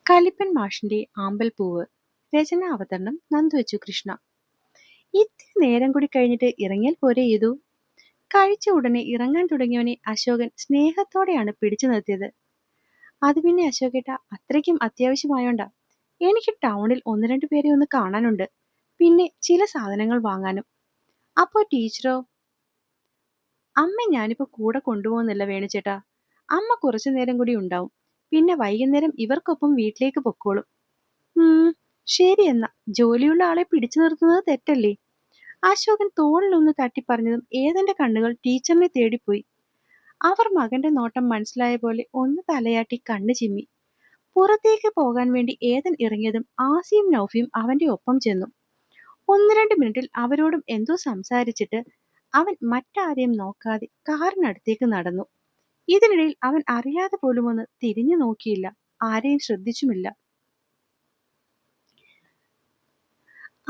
കലിപ്പൻ മാഷിന്റെ ആമ്പൽപ്പൂവ്. രചന അവതരണം നന്ദുവച്ചു കൃഷ്ണ. ഇത്തിരി നേരം കൂടി കഴിഞ്ഞിട്ട് ഇറങ്ങിയാൽ പോരെ ഇതു? കഴിച്ച ഉടനെ ഇറങ്ങാൻ തുടങ്ങിയവനെ അശോകൻ സ്നേഹത്തോടെയാണ് പിടിച്ചു നിർത്തിയത്. അത് പിന്നെ അശോകേട്ട, അത്രയ്ക്കും അത്യാവശ്യമായോണ്ടാ. എനിക്ക് ടൗണിൽ ഒന്ന് രണ്ടു പേരെ ഒന്ന് കാണാനുണ്ട്. പിന്നെ ചില സാധനങ്ങൾ വാങ്ങാനും. അപ്പോ ടീച്ചറോ? അമ്മ ഞാനിപ്പോ കൂടെ കൊണ്ടുപോകുന്നില്ല വേണുചേട്ടാ. അമ്മ കുറച്ചു നേരം കൂടി ഉണ്ടാവും. പിന്നെ വൈകുന്നേരം ഇവർക്കൊപ്പം വീട്ടിലേക്ക് പൊക്കോളും. ശരി എന്നാ. ജോലിയുള്ള ആളെ പിടിച്ചു നിർത്തുന്നത് തെറ്റല്ലേ? അശോകൻ തോളിലൊന്ന് തട്ടി പറഞ്ഞതും ഏതന്റെ കണ്ണുകൾ ടീച്ചറിനെ തേടിപ്പോയി. അവർ മകന്റെ നോട്ടം മനസ്സിലായ പോലെ ഒന്ന് തലയാട്ടി കണ്ണു ചിമ്മി. പുറത്തേക്ക് പോകാൻ വേണ്ടി ഏതൻ ഇറങ്ങിയതും ആസിയും നൗഫിയും അവന്റെ ഒപ്പം ചെന്നു. ഒന്ന് രണ്ട് മിനിറ്റിൽ അവരോടും എന്തോ സംസാരിച്ചിട്ട് അവൻ മറ്റാരെയും നോക്കാതെ കാറിനടുത്തേക്ക് നടന്നു. ഇതിനിടയിൽ അവൻ അറിയാതെ പോലും ഒന്ന് തിരിഞ്ഞു നോക്കിയില്ല, ആരെയും ശ്രദ്ധിച്ചുമില്ല.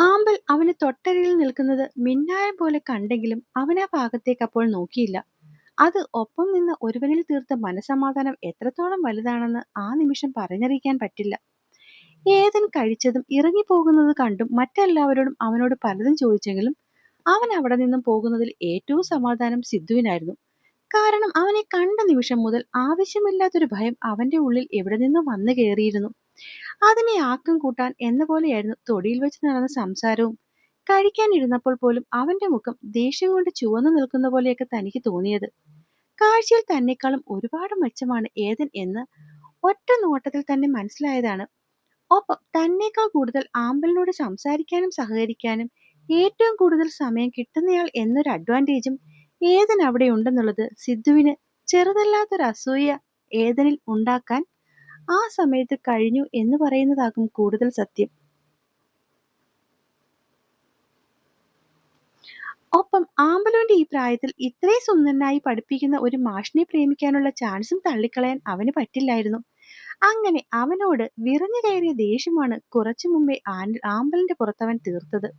ആമ്പൽ അവന് തൊട്ടരികിൽ നിൽക്കുന്നത് മിന്നായം പോലെ കണ്ടെങ്കിലും അവൻ ആ ഭാഗത്തേക്ക് അപ്പോൾ നോക്കിയില്ല. അത് ഒപ്പം നിന്ന് ഒരുവനിൽ തീർത്ത മനസമാധാനം എത്രത്തോളം വലുതാണെന്ന് ആ നിമിഷം പറഞ്ഞറിയിക്കാൻ പറ്റില്ല. ഏതൻ കഴിച്ചതും ഇറങ്ങിപ്പോകുന്നത് കണ്ടും മറ്റെല്ലാവരോടും അവനോട് പലതും ചോദിച്ചെങ്കിലും അവൻ അവിടെ നിന്നും പോകുന്നതിൽ ഏറ്റവും സമാധാനം സിദ്ധുവിനായിരുന്നു. കാരണം അവനെ കണ്ട നിമിഷം മുതൽ ആവശ്യമില്ലാത്തൊരു ഭയം അവന്റെ ഉള്ളിൽ എവിടെ നിന്നോ വന്നു കയറിയിരുന്നു. അതിനെ ആക്കം കൂട്ടാൻ എന്ന പോലെയായിരുന്നു തൊടിയിൽ വെച്ച് നടന്ന സംസാരവും. കഴിക്കാനിരുന്നപ്പോൾ പോലും അവന്റെ മുഖം ദേഷ്യം കൊണ്ട് ചുവന്നു നിൽക്കുന്ന പോലെയൊക്കെ തനിക്ക് തോന്നിയത്. കാഴ്ചയിൽ തന്നെക്കാളും ഒരുപാട് മെച്ചമാണ് ഏതൻ എന്ന് ഒറ്റ നോട്ടത്തിൽ തന്നെ മനസ്സിലായതാണ്. ഒപ്പം തന്നേക്കാൾ കൂടുതൽ ആമ്പലിനോട് സംസാരിക്കാനും സഹകരിക്കാനും ഏറ്റവും കൂടുതൽ സമയം കിട്ടുന്നയാൾ എന്നൊരു അഡ്വാൻറ്റേജും ഏതൻ അവിടെ ഉണ്ടെന്നുള്ളത് സിദ്ധുവിന് ചെറുതല്ലാത്തൊരു അസൂയ ഏതനിൽ ഉണ്ടാക്കാൻ ആ സമയത്ത് കഴിഞ്ഞു എന്ന് പറയുന്നതാകും കൂടുതൽ സത്യം. ഒപ്പം ആമ്പലുവിന്റെ ഈ പ്രായത്തിൽ ഇത്രയും സുന്ദരനായി പഠിപ്പിക്കുന്ന ഒരു മാഷിനെ പ്രേമിക്കാനുള്ള ചാൻസും തള്ളിക്കളയാൻ അവന് പറ്റില്ലായിരുന്നു. അങ്ങനെ അവനോട് വിറഞ്ഞു കയറിയ ദേഷ്യമാണ് കുറച്ചു മുമ്പേ ആമ്പലിന്റെ പുറത്തവൻ തീർത്തത്.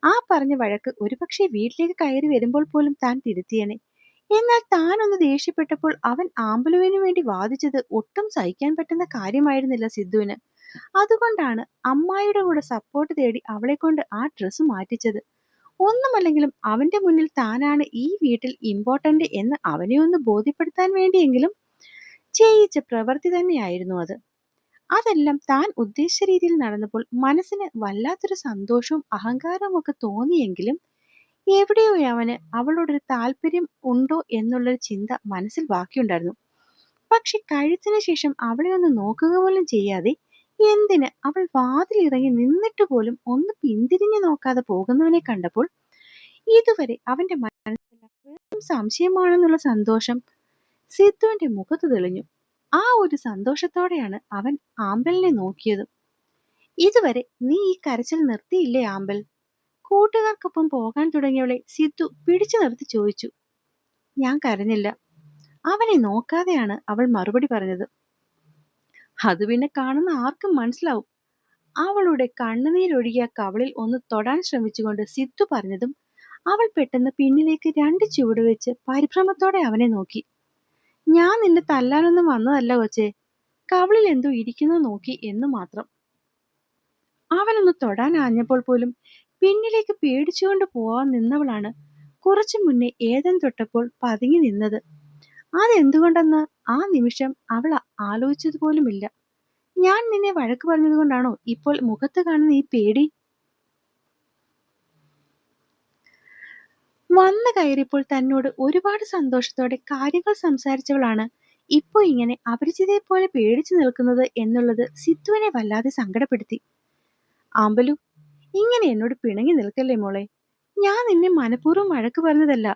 ആ പറഞ്ഞ വഴക്ക് ഒരുപക്ഷെ വീട്ടിലേക്ക് കയറി വരുമ്പോൾ പോലും താൻ തിരുത്തിയനെ. എന്നാൽ താൻ ഒന്ന് ദേഷ്യപ്പെട്ടപ്പോൾ അവൻ ആമ്പലുവിനു വേണ്ടി വാദിച്ചത് ഒട്ടും സഹിക്കാൻ പറ്റുന്ന കാര്യമായിരുന്നില്ല സിദ്ധുവിന്. അതുകൊണ്ടാണ് അമ്മായിയുടെ കൂടെ സപ്പോർട്ട് തേടി അവളെ കൊണ്ട് ആ ഡ്രസ്സ് മാറ്റിച്ചത്. ഒന്നുമല്ലെങ്കിലും അവന്റെ മുന്നിൽ താനാണ് ഈ വീട്ടിൽ ഇമ്പോർട്ടന്റ് എന്ന് അവനെ ഒന്ന് ബോധ്യപ്പെടുത്താൻ വേണ്ടിയെങ്കിലും ചെയ്യിച്ച പ്രവൃത്തി തന്നെയായിരുന്നു അത്. അതെല്ലാം താൻ ഉദ്ദേശിച്ച രീതിയിൽ നടന്നപ്പോൾ മനസ്സിന് വല്ലാത്തൊരു സന്തോഷവും അഹങ്കാരവും ഒക്കെ തോന്നിയെങ്കിലും എവിടെയോ അവന് അവളോടൊരു താല്പര്യം ഉണ്ടോ എന്നുള്ളൊരു ചിന്ത മനസ്സിൽ ബാക്കിയുണ്ടായിരുന്നു. പക്ഷെ കഴുത്തിന് ശേഷം അവളെ ഒന്ന് നോക്കുക പോലും ചെയ്യാതെ എന്തിന് അവൾ വാതിലിറങ്ങി നിന്നിട്ട് പോലും ഒന്ന് പിന്തിരിഞ്ഞു നോക്കാതെ പോകുന്നവനെ കണ്ടപ്പോൾ ഇതുവരെ അവന്റെ മനസ്സിൽ വെറും സംശയമാണെന്നുള്ള സന്തോഷം സിദ്ധുവിന്റെ മുഖത്ത് തെളിഞ്ഞു. ആ ഒരു സന്തോഷത്തോടെയാണ് അവൻ ആമ്പലിനെ നോക്കിയത്. ഇതുവരെ നീ ഈ കരച്ചിൽ നിർത്തിയില്ലേ ആമ്പൽ? കൂട്ടുകാർക്കൊപ്പം പോകാൻ തുടങ്ങിയവളെ സിദ്ധു പിടിച്ചു നിർത്തി ചോദിച്ചു. ഞാൻ കരഞ്ഞില്ല. അവനെ നോക്കാതെയാണ് അവൾ മറുപടി പറഞ്ഞത്. അത് പിന്നെ കാണുന്ന ആർക്കും മനസ്സിലാവും. അവളുടെ കണ്ണുനീരൊഴുകിയ കവളിൽ ഒന്ന് തൊടാൻ ശ്രമിച്ചുകൊണ്ട് സിദ്ധു പറഞ്ഞതും അവൾ പെട്ടെന്ന് പിന്നിലേക്ക് 2 ചുവട് വെച്ച് പരിഭ്രമത്തോടെ അവനെ നോക്കി. ഞാൻ നിന്നെ തല്ലാനൊന്നും വന്നതല്ല കൊച്ചേ, കവളിൽ എന്തോ ഇരിക്കുന്നു നോക്കി എന്ന് മാത്രം. അവനൊന്ന് തൊടാൻ ആഞ്ഞപ്പോൾ പോലും പിന്നിലേക്ക് പേടിച്ചുകൊണ്ട് പോവാൻ നിന്നവളാണ് കുറച്ചു മുന്നേ ഏതൻ തൊട്ടപ്പോൾ പതുങ്ങി നിന്നത്. അതെന്തുകൊണ്ടെന്ന് ആ നിമിഷം അവൾ ആലോചിച്ചതുപോലുമില്ല. ഞാൻ നിന്നെ വഴക്ക് പറഞ്ഞതുകൊണ്ടാണോ ഇപ്പോൾ മുഖത്ത് കാണുന്ന ഈ പേടി? വന്നു കയറിയപ്പോൾ തന്നോട് ഒരുപാട് സന്തോഷത്തോടെ കാര്യങ്ങൾ സംസാരിച്ചവളാണ് ഇപ്പോ ഇങ്ങനെ അപരിചിതയെ പോലെ പേടിച്ചു നിൽക്കുന്നത് എന്നുള്ളത് സിദ്ധുവിനെ വല്ലാതെ സങ്കടപ്പെടുത്തി. ആമ്പലു, ഇങ്ങനെ എന്നോട് പിണങ്ങി നിൽക്കല്ലേ മോളെ. ഞാൻ നിന്നെ മനഃപൂർവ്വം വഴക്ക് പറഞ്ഞതല്ല.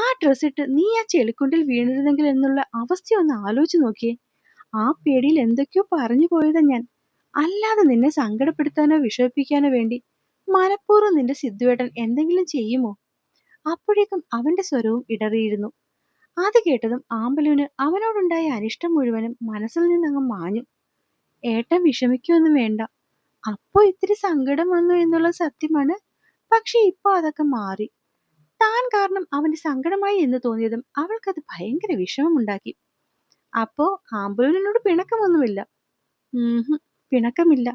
ആ ഡ്രസ് ഇട്ട് നീ ആ ചെളിക്കുണ്ടിൽ വീണിരുന്നെങ്കിൽ എന്നുള്ള അവസ്ഥയൊന്ന് ആലോചിച്ചു നോക്കിയേ. ആ പേടിയിൽ എന്തൊക്കെയോ പറഞ്ഞു പോയതാ ഞാൻ. അല്ലാതെ നിന്നെ സങ്കടപ്പെടുത്താനോ വിഷമിപ്പിക്കാനോ വേണ്ടി മനഃപൂർവ്വം നിന്റെ സിദ്ധുവേട്ടൻ എന്തെങ്കിലും ചെയ്യുമോ? അപ്പോഴേക്കും അവന്റെ സ്വരവും ഇടറിയിരുന്നു. അത് കേട്ടതും ആമ്പലുവിന് അവനോടുണ്ടായ അനിഷ്ടം മുഴുവനും മനസ്സിൽ നിന്നങ്ങ് മാഞ്ഞു. ഏട്ടൻ വിഷമിക്കൊന്നും വേണ്ട. അപ്പോ ഇത്തിരി സങ്കടം വന്നു എന്നുള്ള സത്യമാണ്. പക്ഷെ ഇപ്പൊ അതൊക്കെ മാറി. താൻ കാരണം അവന് സങ്കടമായി എന്ന് തോന്നിയതും അവൾക്കത് ഭയങ്കര വിഷമമുണ്ടാക്കി. അപ്പോ ആമ്പലുവിനോട് പിണക്കമൊന്നുമില്ല. ഉംഹും, പിണക്കമില്ല.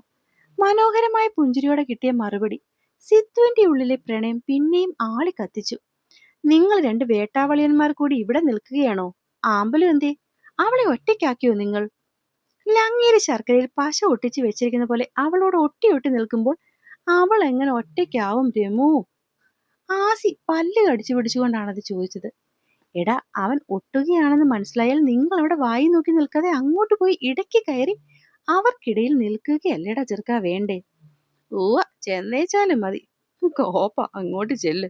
മനോഹരമായ പുഞ്ചിരിയോടെ കിട്ടിയ മറുപടി സിദ്ധുവിന്റെ ഉള്ളിലെ പ്രണയം പിന്നെയും ആളി കത്തിച്ചു. നിങ്ങൾ രണ്ട് വേട്ടാവളിയന്മാർ കൂടി ഇവിടെ നിൽക്കുകയാണോ? ആമ്പലും എന്തേ? അവളെ ഒറ്റയ്ക്കാക്കിയോ നിങ്ങൾ? ലങ്ങേരി ശർക്കരയിൽ പശ ഒട്ടിച്ചു വെച്ചിരിക്കുന്ന പോലെ അവളോട് ഒട്ടി നിൽക്കുമ്പോൾ അവൾ എങ്ങനെ ഒറ്റയ്ക്കാവും രമു? ആസി പല്ല് കടിച്ചു പിടിച്ചുകൊണ്ടാണത് ചോദിച്ചത്. എടാ, അവൻ ഒട്ടുകയാണെന്ന് മനസ്സിലായാൽ നിങ്ങൾ അവിടെ വായി നോക്കി നിൽക്കാതെ അങ്ങോട്ട് പോയി ഇടയ്ക്ക് കയറി അവർക്കിടയിൽ നിൽക്കുകയല്ലേടാ ചെറുക്കാ വേണ്ടേ? ഓ, ചെന്നേച്ചാലും മതി. കോപ്പ, അങ്ങോട്ട് ചെല്ല്.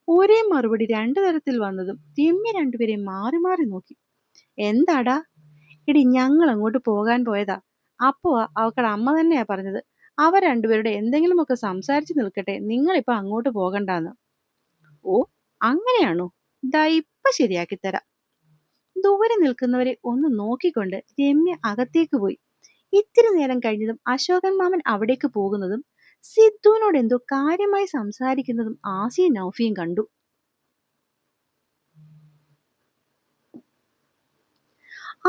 ഒരേ മറുപടി രണ്ടു തരത്തിൽ വന്നതും രമ്യ രണ്ടുപേരെ മാറി മാറി നോക്കി. എന്താടാ? എടി, ഞങ്ങൾ അങ്ങോട്ട് പോകാൻ പോയതാ. അപ്പോ അവക്കടെ അമ്മ തന്നെയാ പറഞ്ഞത്, അവർ രണ്ടുപേരുടെ എന്തെങ്കിലുമൊക്കെ സംസാരിച്ചു നിൽക്കട്ടെ, നിങ്ങളിപ്പോ അങ്ങോട്ട് പോകണ്ടാന്ന്. ഓ, അങ്ങനെയാണോ? ദാ ഇപ്പൊ ശരിയാക്കി തരാം. ദൂരെ നിൽക്കുന്നവരെ ഒന്ന് നോക്കിക്കൊണ്ട് രമ്യ അകത്തേക്ക് പോയി. ഇത്തിരി നേരം കഴിഞ്ഞതും അശോകൻ മാമൻ അവിടേക്ക് പോകുന്നതും സിദ്ധുവിനോട് എന്തോ കാര്യമായി സംസാരിക്കുന്നതും ആസിയും നൗഫിയും കണ്ടു.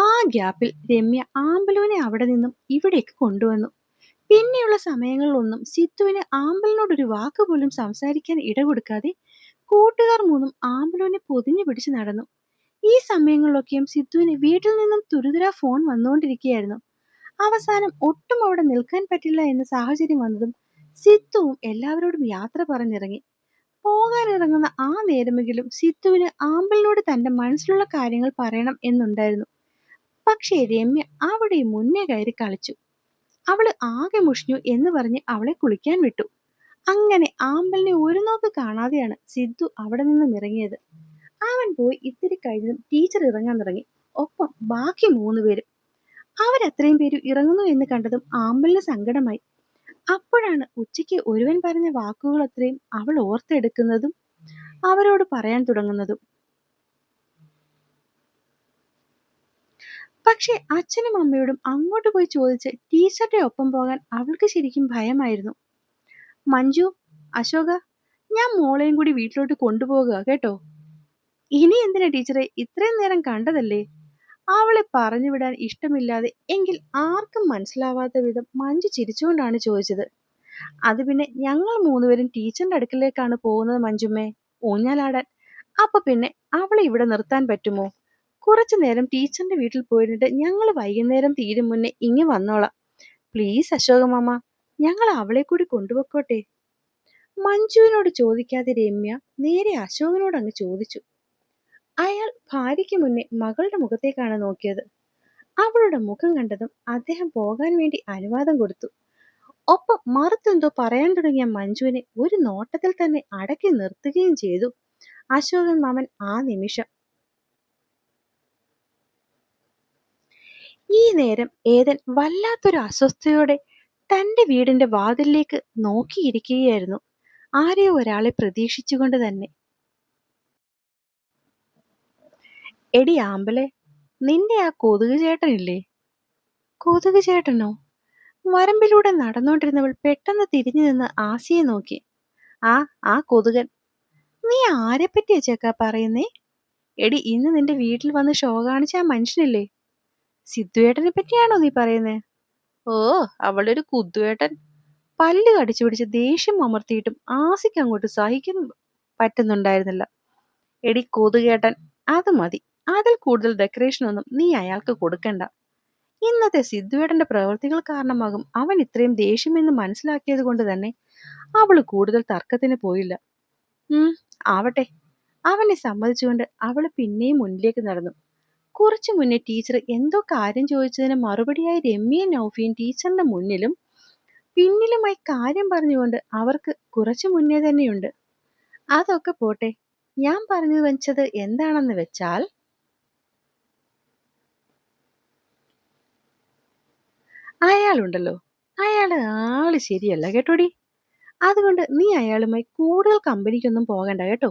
ആ ഗ്യാപ്പിൽ രമ്യ ആമ്പലുവിനെ അവിടെ നിന്നും ഇവിടേക്ക് കൊണ്ടുവന്നു. പിന്നെയുള്ള സമയങ്ങളിലൊന്നും സിദ്ധുവിന് ആമ്പലിനോടൊരു വാക്ക് പോലും സംസാരിക്കാൻ ഇടകൊടുക്കാതെ കൂട്ടുകാർ മൂന്നും ആമ്പലുവിനെ പൊതിഞ്ഞു പിടിച്ച് നടന്നു. ഈ സമയങ്ങളിലൊക്കെയും സിദ്ധുവിന് വീട്ടിൽ നിന്നും തുരുതുരാ ഫോൺ വന്നുകൊണ്ടിരിക്കുകയായിരുന്നു. അവസാനം ഒട്ടും അവിടെ നിൽക്കാൻ പറ്റില്ല എന്ന സാഹചര്യം വന്നതും സിദ്ധുവും എല്ലാവരോടും യാത്ര പറഞ്ഞിറങ്ങി. പോകാനിറങ്ങുന്ന ആ നേരമെങ്കിലും സിദ്ധുവിന് ആമ്പലിനോട് തന്റെ മനസ്സിലുള്ള കാര്യങ്ങൾ പറയണം എന്നുണ്ടായിരുന്നു. പക്ഷേ രമ്യ അവിടെ മുന്നേ കയറി കളിച്ചു. അവള് ആകെ മുഷിഞ്ഞു എന്ന് പറഞ്ഞ് അവളെ കുളിക്കാൻ വിട്ടു. അങ്ങനെ ആമ്പലിനെ ഒരു നോക്ക് കാണാതെയാണ് സിദ്ധു അവിടെ നിന്നും ഇറങ്ങിയത്. അവൻ പോയി ഇത്തിരി കഴിഞ്ഞതും ടീച്ചർ ഇറങ്ങാൻ തുടങ്ങി. ഒപ്പം ബാക്കി 3 പേരും. അവരത്രയും പേര് ഇറങ്ങുന്നു എന്ന് കണ്ടതും ആമ്പലിന് സങ്കടമായി. അപ്പോഴാണ് ഉച്ചയ്ക്ക് ഒരുവൻ പറഞ്ഞ വാക്കുകൾ അത്രയും അവൾ ഓർത്തെടുക്കുന്നതും അവരോട് പറയാൻ തുടങ്ങുന്നതും. പക്ഷെ അച്ഛനും അമ്മയോടും അങ്ങോട്ട് പോയി ചോദിച്ച് ടീച്ചറുടെ ഒപ്പം പോകാൻ അവൾക്ക് ശരിക്കും ഭയമായിരുന്നു. മഞ്ജു, അശോക, ഞാൻ മോളെയും കൂടി വീട്ടിലോട്ട് കൊണ്ടുപോകുക കേട്ടോ. ഇനി എന്തിനാ ടീച്ചറെ? ഇത്രയും നേരം കണ്ടതല്ലേ? അവളെ പറഞ്ഞു വിടാൻ ഇഷ്ടമില്ലാതെ എങ്കിൽ ആർക്കും മനസ്സിലാവാത്ത വിധം മഞ്ജു ചിരിച്ചുകൊണ്ടാണ് ചോദിച്ചത്. അത് പിന്നെ ഞങ്ങൾ 3 പേരും ടീച്ചറിന്റെ അടുക്കലേക്കാണ് പോകുന്നത് മഞ്ജുമ്മേ, ഊഞ്ഞാലാടാൻ. അപ്പൊ പിന്നെ അവളെ ഇവിടെ നിർത്താൻ പറ്റുമോ? കുറച്ചു നേരം ടീച്ചറിന്റെ വീട്ടിൽ പോയിരുന്നിട്ട് ഞങ്ങൾ വൈകുന്നേരം തീരും മുന്നേ ഇങ്ങ് വന്നോളാം. പ്ലീസ് അശോക മാമ, ഞങ്ങൾ അവളെ കൂടി കൊണ്ടുപോയിക്കോട്ടെ. മഞ്ജുവിനോട് ചോദിക്കാതെ രമ്യ നേരെ അശോകനോട് അങ്ങ് ചോദിച്ചു. അയാൾ ഭാര്യയ്ക്ക് മുന്നേ മകളുടെ മുഖത്തേക്കാണ് നോക്കിയത്. അവളുടെ മുഖം കണ്ടതും അദ്ദേഹം പോകാൻ വേണ്ടി അനുവാദം കൊടുത്തു. ഒപ്പം മറുത്തെന്തോ പറയാൻ തുടങ്ങിയ മഞ്ജുവിനെ ഒരു നോട്ടത്തിൽ തന്നെ അടക്കി നിർത്തുകയും ചെയ്തു അശോകൻ മാമൻ ആ നിമിഷം. ഈ നേരം ഏതൻ വല്ലാത്തൊരു അസ്വസ്ഥതയോടെ തന്റെ വീടിന്റെ വാതിലിലേക്ക് നോക്കിയിരിക്കുകയായിരുന്നു, ആരെയോ ഒരാളെ പ്രതീക്ഷിച്ചുകൊണ്ട് തന്നെ. എടി ആമ്പലെ, നിന്റെ ആ കൊതുക് ചേട്ടനില്ലേ? കൊതുക് ചേട്ടനോ? വരമ്പിലൂടെ നടന്നുകൊണ്ടിരുന്നവൾ പെട്ടെന്ന് തിരിഞ്ഞു നിന്ന് ആസിയെ നോക്കി. ആ കൊതുകൻ. നീ ആരെ പറ്റിയാ ചേക്കാ പറയുന്നേ? എടി, ഇന്ന് നിന്റെ വീട്ടിൽ വന്ന് ഷോ കാണിച്ച ആ മനുഷ്യനില്ലേ? സിദ്ധുവേട്ടനെ പറ്റിയാണോ നീ പറയുന്നേ? ഓ, അവളുടെ ഒരു കുദ്വേട്ടൻ. പല്ല് കടിച്ചു പിടിച്ച് ദേഷ്യം അമർത്തിയിട്ടും ആസിക്ക് അങ്ങോട്ട് സഹിക്കാൻ പറ്റുന്നുണ്ടായിരുന്നില്ല. എടി കൊതുകേട്ടൻ, അത് മതി. അതിൽ കൂടുതൽ ഡെക്കറേഷൻ ഒന്നും നീ അയാൾക്ക് കൊടുക്കണ്ട. ഇന്നത്തെ സിദ്ധുവേട്ടന്റെ പ്രവൃത്തികൾ കാരണമാകും അവൻ ഇത്രയും ദേഷ്യമെന്ന് മനസ്സിലാക്കിയത് കൊണ്ട് തന്നെ അവള് കൂടുതൽ തർക്കത്തിന് പോയില്ല. ആവട്ടെ. അവനെ സമ്മതിച്ചുകൊണ്ട് അവള് പിന്നെയും മുന്നിലേക്ക് നടന്നു. കുറച്ചു മുന്നേ ടീച്ചർ എന്തോ കാര്യം ചോദിച്ചതിന് മറുപടിയായി രമ്യയും നൗഫിയും ടീച്ചറിന്റെ മുന്നിലും പിന്നിലുമായി കാര്യം പറഞ്ഞുകൊണ്ട് അവർക്ക് കുറച്ചു മുന്നേ തന്നെയുണ്ട്. അതൊക്കെ പോട്ടെ, ഞാൻ പറഞ്ഞു വെച്ചത് എന്താണെന്ന് വെച്ചാൽ, അയാളുണ്ടല്ലോ, അയാള് ആള് ശരിയല്ല കേട്ടോടി. അതുകൊണ്ട് നീ അയാളുമായി കൂടുതൽ കമ്പനിക്കൊന്നും പോകണ്ട കേട്ടോ.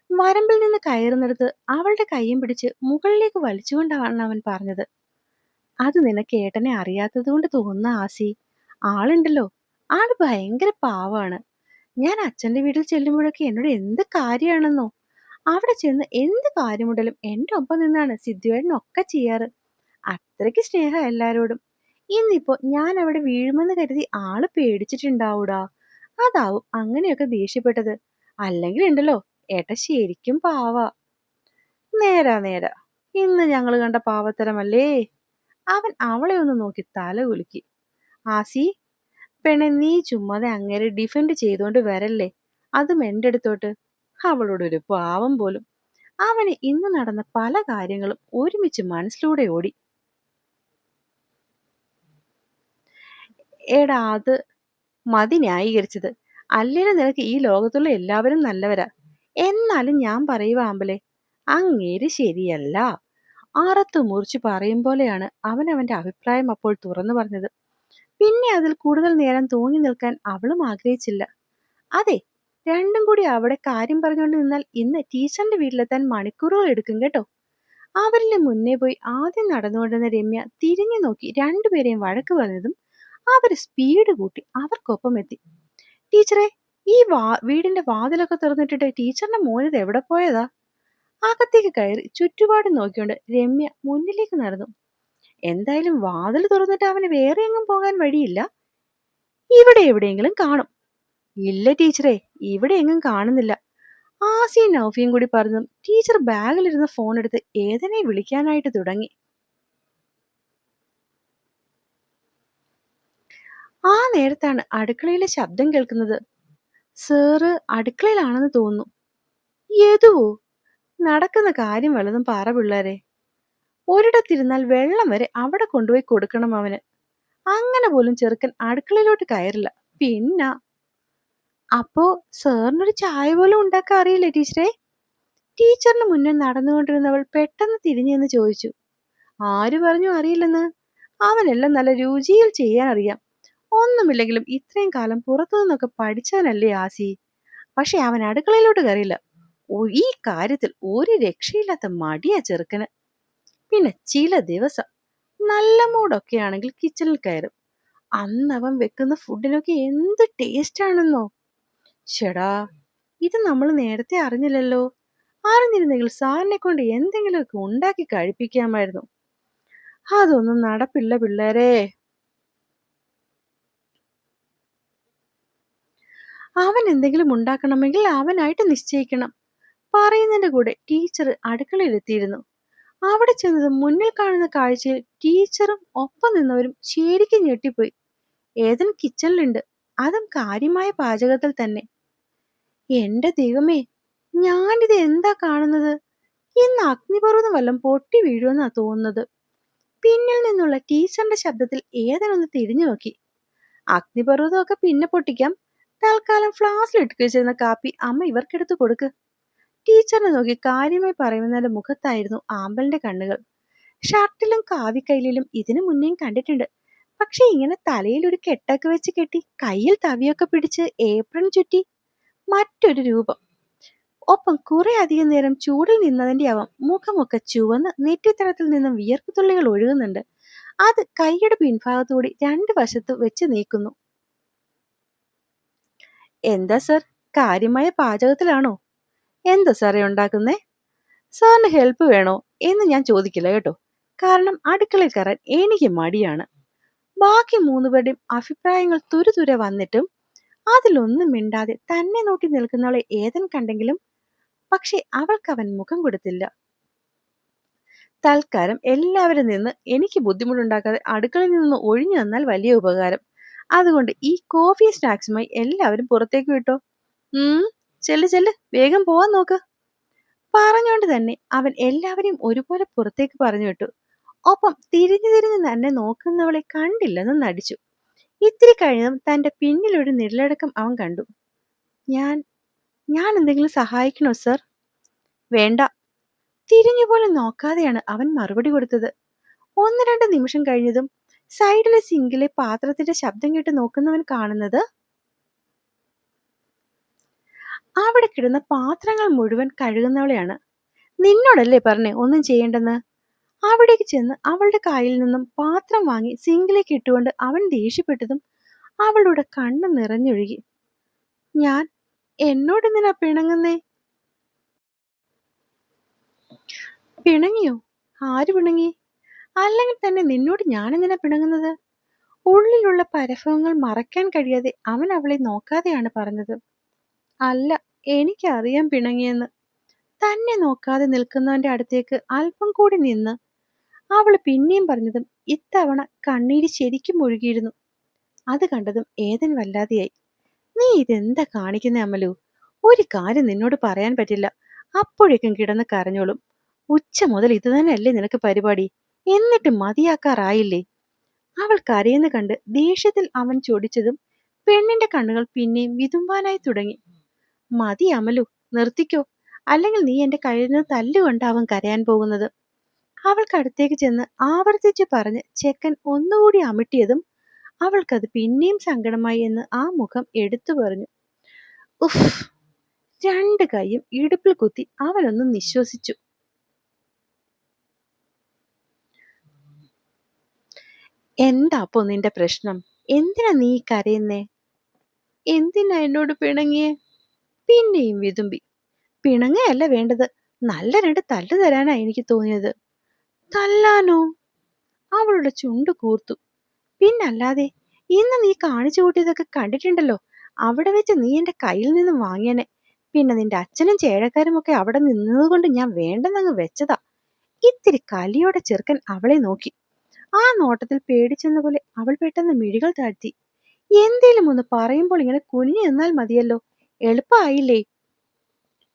വരമ്പിൽ നിന്ന് കയറുന്നിടത്ത് അവളുടെ കയ്യും പിടിച്ച് മുകളിലേക്ക് വലിച്ചുകൊണ്ടാണ് അവൻ പറഞ്ഞത്. അത് നിനക്ക് ഏട്ടനെ അറിയാത്തത് കൊണ്ട് തോന്നുന്ന ആസി. ആളുണ്ടല്ലോ, ആള് ഭയങ്കര പാവാണ്. ഞാൻ അച്ഛന്റെ വീട്ടിൽ ചെല്ലുമ്പോഴൊക്കെ എന്നോട് എന്ത് കാര്യമാണെന്നോ. അവിടെ ചെന്ന് എന്ത് കാര്യമുണ്ടലും എന്റെ ഒപ്പം നിന്നാണ് സിദ്ധുവേട്ടനൊക്കെ ചെയ്യാറ്. അത്രയ്ക്ക് സ്നേഹം എല്ലാരോടും. ഇന്നിപ്പോ ഞാൻ അവിടെ വീഴുമെന്ന് കരുതി ആള് പേടിച്ചിട്ടുണ്ടാവൂടാ. അതാവും അങ്ങനെയൊക്കെ ദേഷ്യപ്പെട്ടത്. അല്ലെങ്കിൽ ഉണ്ടല്ലോ, ഏട്ട ശരിക്കും പാവാ. നേരാ നേരാ. ഇന്ന് ഞങ്ങള് കണ്ട പാവത്തരമല്ലേ? അവൻ അവളെ ഒന്ന് നോക്കി തല കുലുക്കി. ആസി, പെണ്ണെ നീ ചുമ്മാതെ അങ്ങേരെ ഡിഫെൻഡ് ചെയ്തോണ്ട് വരല്ലേ. അതും എന്റെ അടുത്തോട്ട്. അവളോടൊരു പാവം പോലും. അവന് ഇന്ന് നടന്ന പല കാര്യങ്ങളും ഒരുമിച്ച് മനസ്സിലൂടെ ഓടി. എടാ അത് മതി ന്യായീകരിച്ചത്. അല്ലേലും നിനക്ക് ഈ ലോകത്തുള്ള എല്ലാവരും നല്ലവരാ. എന്നാലും ഞാൻ പറയുക ആമ്പലെ, അങ്ങേര് ശരിയല്ല. അറത്ത് മുറിച്ച് പറയും പോലെയാണ് അവൻ അവന്റെ അഭിപ്രായം അപ്പോൾ തുറന്നു പറഞ്ഞത്. പിന്നെ അതിൽ കൂടുതൽ നേരം തൂങ്ങി നിൽക്കാൻ അവളും ആഗ്രഹിച്ചില്ല. അതെ, രണ്ടും കൂടി അവിടെ കാര്യം പറഞ്ഞുകൊണ്ട് നിന്നാൽ ഇന്ന് ടീച്ചറിന്റെ വീട്ടിലെത്താൻ മണിക്കൂറുകൾ എടുക്കും കേട്ടോ. അവരിലെ മുന്നേ പോയി ആദ്യം നടന്നുകൊണ്ടിരുന്ന രമ്യ തിരിഞ്ഞു നോക്കി രണ്ടുപേരെയും വഴക്ക് പറഞ്ഞതും അവര് സ്പീഡ് കൂട്ടി അവർക്കൊപ്പം എത്തി. ടീച്ചറെ, ഈ വീടിന്റെ വാതിലൊക്കെ തുറന്നിട്ടിട്ട് ടീച്ചറിന്റെ മോനിത് എവിടെ പോയതാ? അകത്തേക്ക് കയറി ചുറ്റുപാട് നോക്കിക്കൊണ്ട് രമ്യ മുന്നിലേക്ക് നടന്നു. എന്തായാലും വാതിൽ തുറന്നിട്ട് അവന് വേറെ എങ്ങും പോകാൻ വഴിയില്ല. ഇവിടെ എവിടെയെങ്കിലും കാണും. ഇല്ല ടീച്ചറെ, ഇവിടെ എങ്ങും കാണുന്നില്ല. ആസിയും നൗഫിയും കൂടി പറഞ്ഞു ടീച്ചർ ബാഗിലിരുന്ന ഫോൺ എടുത്ത് ഏതനെ വിളിക്കാനായിട്ട് തുടങ്ങി. ആ നേരത്താണ് അടുക്കളയിലെ ശബ്ദം കേൾക്കുന്നത്. സാറ് അടുക്കളയിലാണെന്ന് തോന്നുന്നു. യദുവോ? നടക്കുന്ന കാര്യം വല്ലതും പറ പിള്ളേരെ. ഒരിടത്തിരുന്നാൽ വെള്ളം വരെ അവിടെ കൊണ്ടുപോയി കൊടുക്കണം അവന്. അങ്ങനെ പോലും ചെറുക്കൻ അടുക്കളയിലോട്ട് കയറില്ല. പിന്നെ അപ്പോ സാറിനൊരു ചായ പോലും ഉണ്ടാക്കാൻ അറിയില്ലേ ടീച്ചറെ? ടീച്ചറിന് മുന്നേ നടന്നുകൊണ്ടിരുന്നവൾ പെട്ടെന്ന് തിരിഞ്ഞു നിന്ന് ചോദിച്ചു. ആര് പറഞ്ഞു അറിയില്ലെന്ന്? അവനെല്ലാം നല്ല രുചിയിൽ ചെയ്യാൻ അറിയാം. ഒന്നുമില്ലെങ്കിലും ഇത്രയും കാലം പുറത്തു നിന്നൊക്കെ പഠിച്ചവനല്ലേ ആസി. പക്ഷെ അവൻ അടുക്കളയിലോട്ട് കയറിയില്ല. ഈ കാര്യത്തിൽ ഒരു രക്ഷയില്ലാത്ത മടിയാ ചെറുക്കന്. പിന്നെ ചില ദിവസം നല്ല മൂടൊക്കെ ആണെങ്കിൽ കിച്ചണിൽ കയറും. അന്നവൻ വെക്കുന്ന ഫുഡിനൊക്കെ എന്ത് ടേസ്റ്റ് ആണെന്നോ. ഷെടാ, ഇത് നമ്മൾ നേരത്തെ അറിഞ്ഞില്ലല്ലോ. അറിഞ്ഞിരുന്നെങ്കിൽ സാറിനെ കൊണ്ട് എന്തെങ്കിലുമൊക്കെ ഉണ്ടാക്കി കഴിപ്പിക്കാമായിരുന്നു. അതൊന്നും നടപ്പില്ല പിള്ളേരെ. അവൻ എന്തെങ്കിലും ഉണ്ടാക്കണമെങ്കിൽ അവനായിട്ട് നിശ്ചയിക്കണം. പറയുന്നതിന്റെ കൂടെ ടീച്ചർ അടുക്കളയിലെത്തിയിരുന്നു. അവിടെ ചെന്നത് മുന്നിൽ കാണുന്ന കാഴ്ചയിൽ ടീച്ചറും ഒപ്പം നിന്നവരും ശരിക്കും ഞെട്ടിപ്പോയി. ഏതൻ കിച്ചണിലുണ്ട്, അതും കാര്യമായ പാചകത്തിൽ തന്നെ. എന്റെ ദൈവമേ, ഞാനിത് എന്താ കാണുന്നത്? ഇന്ന് അഗ്നിപർവ്വതം വല്ലതും പൊട്ടി വീഴുമെന്നാ തോന്നുന്നത്. പിന്നിൽ നിന്നുള്ള ടീച്ചറിന്റെ ശബ്ദത്തിൽ ഏതനൊന്ന് തിരിഞ്ഞു നോക്കി. അഗ്നിപർവ്വതമൊക്കെ പിന്നെ പൊട്ടിക്കാം. തൽക്കാലം ഫ്ലാസ്കിൽ ഇട്ട് വെച്ചിരുന്ന കാപ്പി അമ്മ ഇവർക്കെടുത്ത് കൊടുക്ക്. ടീച്ചറിനെ നോക്കി കാര്യമായി പറയുന്നതിന്റെ മുഖത്തായിരുന്നു ആമ്പലിന്റെ കണ്ണുകൾ. ഷർട്ടിലും കാവിക്കൈലിലും ഇതിനു മുന്നേയും കണ്ടിട്ടുണ്ട്. പക്ഷെ ഇങ്ങനെ തലയിൽ ഒരു കെട്ടൊക്കെ വെച്ച് കെട്ടി കയ്യിൽ തവിയൊക്കെ പിടിച്ച് ഏപ്രൺ ചുറ്റി മറ്റൊരു രൂപം. ഒപ്പം കുറെ അധികം നേരം ചൂടിൽ നിന്നതിന്റെ ആവാം മുഖമൊക്കെ ചുവന്ന് നെറ്റിത്തടത്തിൽ നിന്നും വിയർപ്പ് തുള്ളികൾ ഒഴുകുന്നുണ്ട്. അത് കൈയുടെ പിൻഭാഗത്തുകൂടി രണ്ടു വശത്ത് വെച്ച് നീക്കുന്നു. എന്താ സർ, കാര്യമായ പാചകത്തിലാണോ? എന്താ സാറേ ഉണ്ടാക്കുന്നേ? സാറിന് ഹെൽപ്പ് വേണോ എന്ന് ഞാൻ ചോദിക്കില്ല കേട്ടോ. കാരണം അടുക്കളയിൽ കയറാൻ എനിക്ക് മടിയാണ്. ബാക്കി മൂന്നുപേരുടെയും അഭിപ്രായങ്ങൾ തുരുതുരെ വന്നിട്ടും അതിലൊന്നും മിണ്ടാതെ തന്നെ നോക്കി നിൽക്കുന്നവളെ ഏതൻ കണ്ടെങ്കിലും പക്ഷെ അവൾക്ക് അവൻ മുഖം കൊടുത്തില്ല. തൽക്കാലം എല്ലാവരും നിന്ന് എനിക്ക് ബുദ്ധിമുട്ടുണ്ടാക്കാതെ അടുക്കളയിൽ നിന്ന് ഒഴിഞ്ഞു തന്നാൽ വലിയ ഉപകാരം. അതുകൊണ്ട് ഈ കോഫി സ്നാക്സുമായി എല്ലാവരും പുറത്തേക്ക് വിട്ടോ. ചെല്ല് ചെല്ല്, വേഗം പോവാൻ നോക്ക്. പറഞ്ഞുകൊണ്ട് തന്നെ അവൻ എല്ലാവരെയും ഒരുപോലെ പുറത്തേക്ക് പറഞ്ഞു വിട്ടു. ഒപ്പം തിരിഞ്ഞു തിരിഞ്ഞ് തന്നെ നോക്കുന്നവളെ കണ്ടില്ലെന്ന് നടിച്ചു. ഇത്തിരി കഴിഞ്ഞതും തന്റെ പിന്നിലൊരു നിഴലടക്കം അവൻ കണ്ടു. ഞാൻ ഞാൻ എന്തെങ്കിലും സഹായിക്കണോ സർ? വേണ്ട. തിരിഞ്ഞുപോലും നോക്കാതെയാണ് അവൻ മറുപടി കൊടുത്തത്. ഒന്ന് രണ്ട് നിമിഷം കഴിഞ്ഞതും സൈഡിലെ സിങ്കിലെ പാത്രത്തിന്റെ ശബ്ദം കേട്ട് നോക്കുന്നവൻ കാണുന്നത് അവിടെ കിടന്ന പാത്രങ്ങൾ മുഴുവൻ കഴുകുന്നവളെയാണ്. നിന്നോടല്ലേ പറഞ്ഞേ ഒന്നും ചെയ്യേണ്ടെന്ന്? അവിടേക്ക് ചെന്ന് അവളുടെ കയ്യിൽ നിന്നും പാത്രം വാങ്ങി സിങ്കിലേക്ക് ഇട്ടുകൊണ്ട് അവൻ ദേഷ്യപ്പെട്ടതും അവളുടെ കണ്ണ് നിറഞ്ഞൊഴുകി. ഞാൻ എന്നോടെന്തിനാ പിണങ്ങുന്നേ? പിണങ്ങിയോ? ആര് പിണങ്ങി? അല്ലെങ്കിൽ തന്നെ നിന്നോട് ഞാൻ എന്തിനാ പിണങ്ങുന്നത്? ഉള്ളിലുള്ള പരിഭവങ്ങൾ മറയ്ക്കാൻ കഴിയാതെ അവൻ അവളെ നോക്കാതെയാണ് പറഞ്ഞത്. അല്ല, എനിക്കറിയാം പിണങ്ങിയെന്ന്. തന്നെ നോക്കാതെ നിൽക്കുന്നവന്റെ അടുത്തേക്ക് അല്പം കൂടി നിന്ന് അവള് പിന്നെയും പറഞ്ഞതും ഇത്തവണ കണ്ണീര് ശരിക്കും ഒഴുകിയിരുന്നു. അത് കണ്ടതും ഏതൻ വല്ലാതെയായി. നീ ഇതെന്താ കാണിക്കുന്നേ അമലു? ഒരു കാര്യം നിന്നോട് പറയാൻ പറ്റില്ല, അപ്പോഴേക്കും കിടന്ന് കരഞ്ഞോളും. ഉച്ച മുതൽ ഇത് തന്നെയല്ലേ നിനക്ക് പരിപാടി? എന്നിട്ട് മതിയാക്കാറായില്ലേ? അവൾ കരയുന്ന കണ്ട് ദേഷ്യത്തിൽ അവൻ ചൊടിച്ചതും പെണ്ണിന്റെ കണ്ണുകൾ പിന്നെയും വിതുമ്പാനായി തുടങ്ങി. മതി അമലു, നിർത്തിക്കോ, അല്ലെങ്കിൽ നീ എന്റെ കയ്യിൽ നിന്ന് തല്ലുകൊണ്ടാവും കരയാൻ പോകുന്നത്. അവൾക്കടുത്തേക്ക് ചെന്ന് ആവർത്തിച്ച് പറഞ്ഞ് ചെക്കൻ ഒന്നുകൂടി അമിട്ടിയതും അവൾക്കത് പിന്നെയും സങ്കടമായി എന്ന് ആ മുഖം എടുത്തു പറഞ്ഞു. ഉഫ്! രണ്ട് കൈയും ഇടുപ്പിൽ കുത്തി അവനൊന്ന് നിശ്വസിച്ചു. എന്താ അപ്പോ നിന്റെ പ്രശ്നം? എന്തിനാ നീ കരയുന്നേ? എന്തിനാ എന്നോട് പിണങ്ങിയേ? പിന്നെയും വിതുമ്പി. പിണങ്ങയല്ല വേണ്ടത്, നല്ല രണ്ട് തല്ലു തരാനാ എനിക്ക് തോന്നിയത്. തല്ലാനോ? അവളുടെ ചുണ്ടു കൂർത്തു. പിന്നല്ലാതെ, ഇന്ന് നീ കാണിച്ചു കൂട്ടിയതൊക്കെ കണ്ടിട്ടുണ്ടല്ലോ. അവിടെ വെച്ച് നീ എന്റെ കയ്യിൽ നിന്ന് വാങ്ങിയനെ. പിന്നെ നിന്റെ അച്ഛനും ചേഴക്കാരും ഒക്കെ അവിടെ നിന്നതുകൊണ്ട് ഞാൻ വേണ്ടെന്നങ്ങ് വെച്ചതാ. ഇത്തിരി കലിയോടെ ചെറുക്കൻ അവളെ നോക്കി. ആ നോട്ടത്തിൽ പേടിച്ചെന്ന പോലെ അവൾ പെട്ടെന്ന് മിഴികൾ താഴ്ത്തി. എന്തേലും ഒന്ന് പറയുമ്പോൾ ഇങ്ങനെ കുനിഞ്ഞു നിന്നാൽ മതിയല്ലോ, എളുപ്പമായില്ലേ?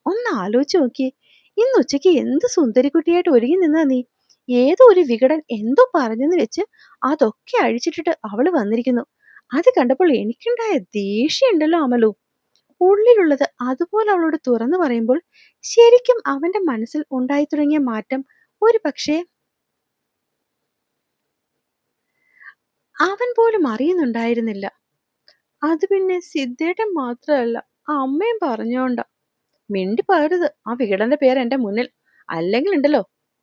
ഒന്ന് ആലോചിച്ച് നോക്കിയേ, ഇന്ന് ഉച്ചയ്ക്ക് എന്ത് സുന്ദരിക്കുട്ടിയായിട്ട് ഒരുങ്ങി നിന്നാ നീ. ഏതോ ഒരു വികടൻ എന്തോ പറഞ്ഞെന്ന് വെച്ച് അതൊക്കെ അഴിച്ചിട്ടിട്ട് അവള് വന്നിരിക്കുന്നു. അത് കണ്ടപ്പോൾ എനിക്കുണ്ടായ ദേഷ്യമുണ്ടല്ലോ അമലു. ഉള്ളിലുള്ളത് അതുപോലെ അവളോട് തുറന്നു പറയുമ്പോൾ ശരിക്കും അവന്റെ മനസ്സിൽ ഉണ്ടായി തുടങ്ങിയ മാറ്റം ഒരു പക്ഷേ അവൻ പോലും അറിയുന്നുണ്ടായിരുന്നില്ല. അത് പിന്നെ സിദ്ധേട്ടൻ മാത്രമല്ല, അമ്മയും പറഞ്ഞോണ്ടാ. മിണ്ടി പോകരുത് ആ വികടന്റെ പേര് എന്റെ മുന്നിൽ, അല്ലെങ്കിൽ ഉണ്ടല്ലോ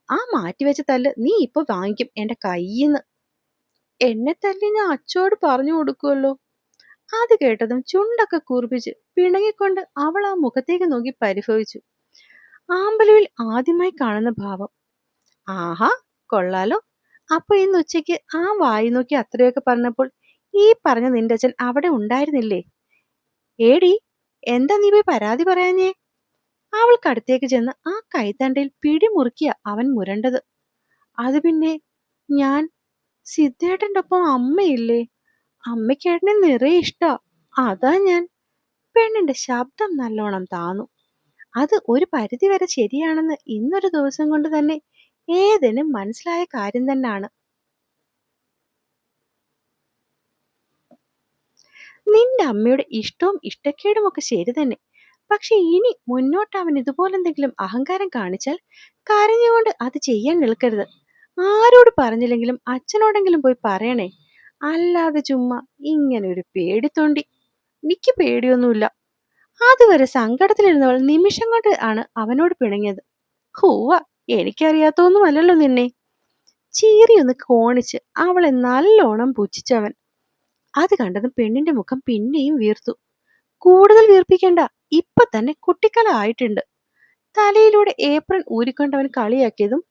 ആ മാറ്റിവെച്ച തല്ല് നീ ഇപ്പൊ വാങ്ങിക്കും എന്റെ കയ്യിന്ന്. എന്നെ തല്ലി ഞാൻ അച്ചോട് പറഞ്ഞു കൊടുക്കുമല്ലോ. അത് കേട്ടതും ചുണ്ടൊക്കെ കൂർപ്പിച്ച് പിണങ്ങിക്കൊണ്ട് അവൾ ആ മുഖത്തേക്ക് നോക്കി പരിഭവിച്ചു. ആമ്പലുവിൽ ആദ്യമായി കാണുന്ന ഭാവം. ആഹാ, കൊള്ളാലോ. അപ്പൊ ഇന്ന് ഉച്ചയ്ക്ക് ആ വായി നോക്കി അത്രയൊക്കെ പറഞ്ഞപ്പോൾ ഈ പറഞ്ഞ നിന്റെ അച്ഛൻ അവിടെ ഉണ്ടായിരുന്നില്ലേ? ഏടി, എന്താ നീ പോയി പരാതി പറയാഞ്ഞേ? അവൾക്കടുത്തേക്ക് ചെന്ന് ആ കൈത്തണ്ടയിൽ പിടിമുറുക്കിയ അവൻ മുരണ്ടത്. അത് പിന്നെ ഞാൻ, സിദ്ധേട്ടന്റെ ഒപ്പം അമ്മയില്ലേ, അമ്മയ്ക്കേട്ടനെ നിറയെ ഇഷ്ടാ, അതാ ഞാൻ. പെണ്ണിന്റെ ശബ്ദം നല്ലോണം താന്നു. അത് ഒരു പരിധി വരെ ശരിയാണെന്ന് ഇന്നൊരു ദിവസം കൊണ്ട് തന്നെ ഏതിനും മനസ്സിലായ കാര്യം തന്നെയാണ്. നിന്റെ അമ്മയുടെ ഇഷ്ടവും ഇഷ്ടക്കേടും ഒക്കെ ശരി തന്നെ. പക്ഷെ ഇനി മുന്നോട്ട് അവൻ ഇതുപോലെന്തെങ്കിലും അഹങ്കാരം കാണിച്ചാൽ കരഞ്ഞുകൊണ്ട് അത് ചെയ്യാൻ നിൽക്കരുത്. ആരോട് പറഞ്ഞില്ലെങ്കിലും അച്ഛനോടെങ്കിലും പോയി പറയണേ. അല്ലാതെ ചുമ്മാ ഇങ്ങനെ ഒരു പേടിത്തൊണ്ടി. എനിക്ക് പേടിയൊന്നുമില്ല. അതുവരെ സങ്കടത്തിലിരുന്നവൾ നിമിഷം കൊണ്ട് ആണ് അവനോട് പിണങ്ങിയത്. ഹൂവ, എനിക്കറിയാത്തൊന്നുമല്ലല്ലോ നിന്നെ. ചീറിയൊന്ന് കോണിച്ച് അവളെ നല്ലോണം പുച്ഛിച്ചവൻ. അത് കണ്ടതും പെണ്ണിന്റെ മുഖം പിന്നെയും വീർത്തു. കൂടുതൽ വീർപ്പിക്കണ്ട, ഇപ്പൊ തന്നെ കുട്ടിക്കല ആയിട്ടുണ്ട്. തലയിലൂടെ ഏപ്രൺ ഊരിക്കൊണ്ടവൻ കളിയാക്കിയതും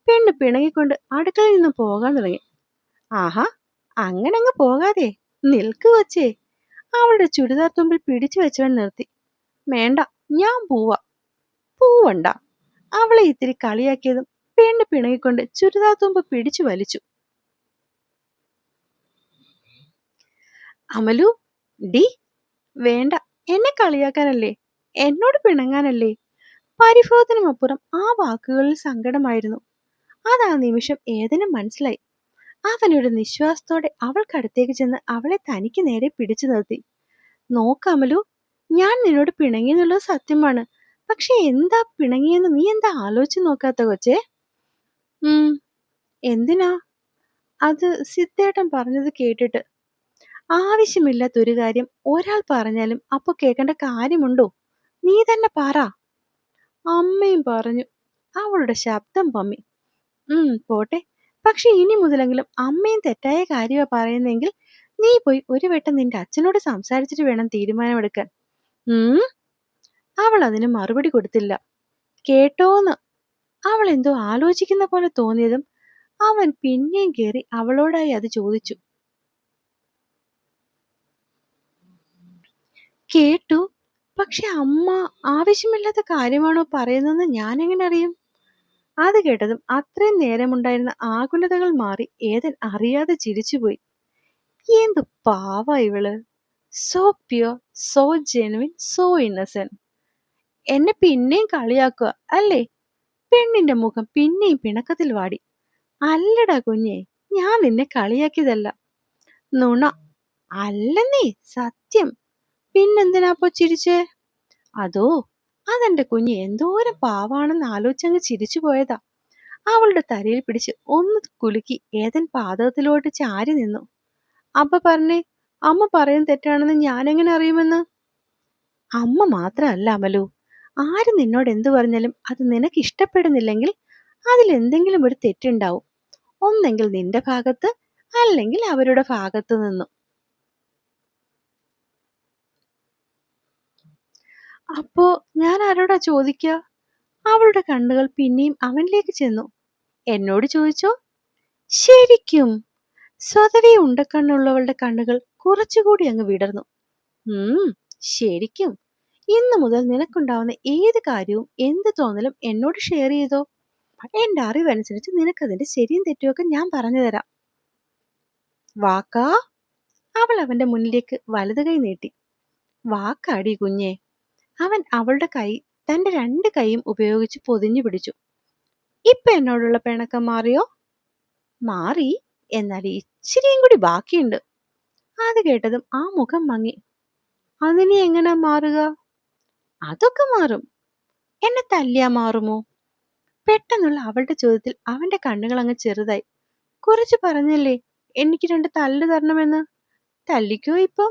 പെണ്ണ് പിണങ്ങിക്കൊണ്ട് അടുക്കളയിൽ നിന്നും പോകാൻ തുടങ്ങി. ആഹാ, അങ്ങനെ അങ്ങ് പോകാതെ നിൽക്ക് വച്ചേ. അവളുടെ ചുരിദാർ തുമ്പിൽ പിടിച്ചു വെച്ചവൻ നിർത്തി. വേണ്ട, ഞാൻ പോവാ. പോവണ്ട. അവളെ ഇത്തിരി കളിയാക്കിയതും പെണ്ണ് പിണങ്ങിക്കൊണ്ട് ചുരിദാർ തുമ്പ് പിടിച്ചു വലിച്ചു. അമലു, ഡി, വേണ്ട. എന്നെ കളിയാക്കാനല്ലേ, എന്നോട് പിണങ്ങാനല്ലേ. പരിഭവത്തിനുമപ്പുറം ആ വാക്കുകളിൽ സങ്കടമായിരുന്നു. അതാ നിമിഷം ഏതിനും മനസ്സിലായി. അവനൊരു നിശ്വാസത്തോടെ അവൾക്കടുത്തേക്ക് ചെന്ന് അവളെ തനിക്ക് നേരെ പിടിച്ചു നിർത്തി. നോക്കമലു, ഞാൻ നിന്നോട് പിണങ്ങിയെന്നുള്ളത് സത്യമാണ്. പക്ഷെ എന്താ പിണങ്ങിയെന്ന് നീ എന്താ ആലോചിച്ച് നോക്കാത്ത കൊച്ചേ? എന്തിനാ? അത് സിദ്ധേട്ടൻ പറഞ്ഞത് കേട്ടിട്ട്. ആവശ്യമില്ലാത്തൊരു കാര്യം ഒരാൾ പറഞ്ഞാലും അപ്പൊ കേൾക്കേണ്ട കാര്യമുണ്ടോ? നീ തന്നെ പറ. അമ്മയും പറഞ്ഞു. അവളുടെ ശബ്ദം പമ്മി. പോട്ടെ. പക്ഷെ ഇനി മുതലെങ്കിലും അമ്മയും തെറ്റായ കാര്യമാ പറയുന്നെങ്കിൽ നീ പോയി ഒരു വട്ടം നിന്റെ അച്ഛനോട് സംസാരിച്ചിട്ട് വേണം തീരുമാനമെടുക്കാൻ. അവൾ അതിന് മറുപടി കൊടുത്തില്ല. കേട്ടോന്ന് അവൾ എന്തോ ആലോചിക്കുന്ന പോലെ തോന്നിയതും അവൻ പിന്നെയും കയറി അവളോടായി അത് ചോദിച്ചു. കേട്ടു. പക്ഷെ അമ്മ ആവശ്യമില്ലാത്ത കാര്യമാണോ പറയുന്നതെന്ന് ഞാൻ എങ്ങനെ അറിയും? അത് കേട്ടതും അത്രയും നേരമുണ്ടായിരുന്ന ആകുലതകൾ മാറി ഏതൻ അറിയാതെ ചിരിച്ചുപോയി. എന്ത് പാവാ ഇവള്! So pure, so genuine, so Innocent. എന്നെ പിന്നെയും കളിയാക്കുക അല്ലേ? പെണ്ണിന്റെ മുഖം പിന്നെയും പിണക്കത്തിൽ വാടി. അല്ലടാ കുഞ്ഞെ, ഞാൻ നിന്നെ കളിയാക്കിയതല്ല. നുണ. അല്ലെന്നേ, സത്യം. പിന്നെന്തിനാപ്പോ ചിരിച്ചേ? അതോ, അതെന്റെ കുഞ്ഞ് എന്തോരം പാവാണെന്ന് ആലോചിച്ചങ്ങ് ചിരിച്ചു പോയതാ. അവളുടെ തലയിൽ പിടിച്ച് ഒന്ന് കുലുക്കി ഏതൻ പാദത്തിലോട്ട് ചാരി നിന്നു. അപ്പ പറഞ്ഞേ, അമ്മ പറയുന്നത് തെറ്റാണെന്ന് ഞാനെങ്ങനെ അറിയുമെന്ന്? അമ്മ മാത്രമല്ല അമലു, ആര് നിന്നോട് എന്തു പറഞ്ഞാലും അത് നിനക്ക് ഇഷ്ടപ്പെടുന്നില്ലെങ്കിൽ അതിലെന്തെങ്കിലും ഒരു തെറ്റുണ്ടാവും. ഒന്നെങ്കിൽ നിന്റെ ഭാഗത്ത്, അല്ലെങ്കിൽ അവരുടെ ഭാഗത്തു നിന്നും. അപ്പോ ഞാൻ ആരോടാ ചോദിക്കുക? അവളുടെ കണ്ണുകൾ പിന്നെയും അവനിലേക്ക് ചെന്നു. എന്നോട് ചോദിച്ചോ? ശരിക്കും? സ്വതവേ ഉണ്ടക്കണ്ണുള്ളവളുടെ കണ്ണുകൾ കുറച്ചുകൂടി അങ്ങ് വിടർന്നു. ശരിക്കും. ഇന്നു മുതൽ നിനക്കുണ്ടാവുന്ന ഏത് കാര്യവും എന്ത് തോന്നലും എന്നോട് ഷെയർ ചെയ്തോ. എന്റെ അറിവനുസരിച്ച് നിനക്കതിന്റെ ശരിയും തെറ്റുമൊക്കെ ഞാൻ പറഞ്ഞു തരാം. വാക്കാ? അവൾ അവന്റെ മുന്നിലേക്ക് വലതു കൈ നീട്ടി. വാക്കാടി കുഞ്ഞെ. അവൻ അവളുടെ കൈ തന്റെ രണ്ട് കൈയും ഉപയോഗിച്ച് പൊതിഞ്ഞു പിടിച്ചു. ഇപ്പൊ എന്നോടുള്ള പിണക്കം മാറിയോ? മാറി. എന്നാൽ ഇച്ചിരിയും കൂടി ബാക്കിയുണ്ട്. അത് കേട്ടതും ആ മുഖം മങ്ങി. അതിനി എങ്ങനെ മാറുക? അതൊക്കെ മാറും. എന്നെ തല്ലിയാ മാറുമോ? പെട്ടെന്നുള്ള അവളുടെ ചോദ്യത്തിൽ അവന്റെ കണ്ണുകൾ അങ്ങ് ചെറുതായി. കുറച്ച് പറഞ്ഞല്ലേ എനിക്ക് രണ്ട് തല്ല് തരണമെന്ന്. തല്ലിക്കോ ഇപ്പം.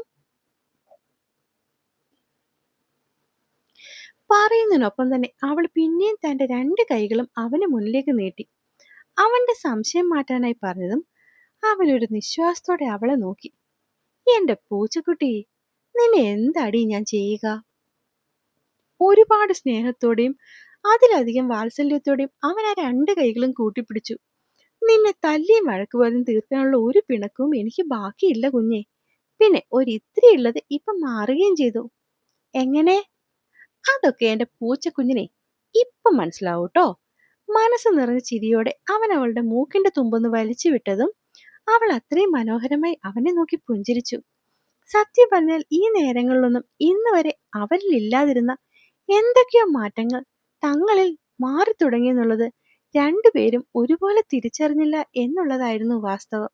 പറയുന്നതിനൊപ്പം തന്നെ അവൾ പിന്നെയും തന്റെ രണ്ട് കൈകളും അവന് മുന്നിലേക്ക് നീട്ടി. അവന്റെ സംശയം മാറ്റാനായി പറഞ്ഞതും അവനൊരു നിശ്വാസത്തോടെ അവളെ നോക്കി. എന്റെ പൂച്ചക്കുട്ടി, നിന്നെ എന്താടി ഞാൻ ചെയ്യുക? ഒരുപാട് സ്നേഹത്തോടെയും അതിലധികം വാത്സല്യത്തോടെയും അവൻ ആ രണ്ട് കൈകളും കൂട്ടിപ്പിടിച്ചു. നിന്നെ തല്ലിയും വഴക്കുപോലും തീർക്കാനുള്ള ഒരു പിണക്കവും എനിക്ക് ബാക്കിയില്ല കുഞ്ഞെ. പിന്നെ ഒരിത്തിരി ഉള്ളത് ഇപ്പൊ മാറുകയും ചെയ്തു. എങ്ങനെ? അതൊക്കെ എന്റെ പൂച്ചക്കുഞ്ഞിനെ ഇപ്പൊ മനസ്സിലാവൂട്ടോ. മനസ്സ് നിറഞ്ഞ ചിരിയോടെ അവൻ അവളുടെ മൂക്കിന്റെ തുമ്പൊന്ന് വലിച്ചു വിട്ടതും അവൾ അത്രയും മനോഹരമായി അവനെ നോക്കി പുഞ്ചിരിച്ചു. സത്യം പറഞ്ഞാൽ ഈ നേരങ്ങളിലൊന്നും ഇന്ന് വരെ അവരിൽ ഇല്ലാതിരുന്ന എന്തൊക്കെയോ മാറ്റങ്ങൾ തങ്ങളിൽ മാറി തുടങ്ങിയെന്നുള്ളത് രണ്ടുപേരും ഒരുപോലെ തിരിച്ചറിഞ്ഞില്ല എന്നുള്ളതായിരുന്നു വാസ്തവം.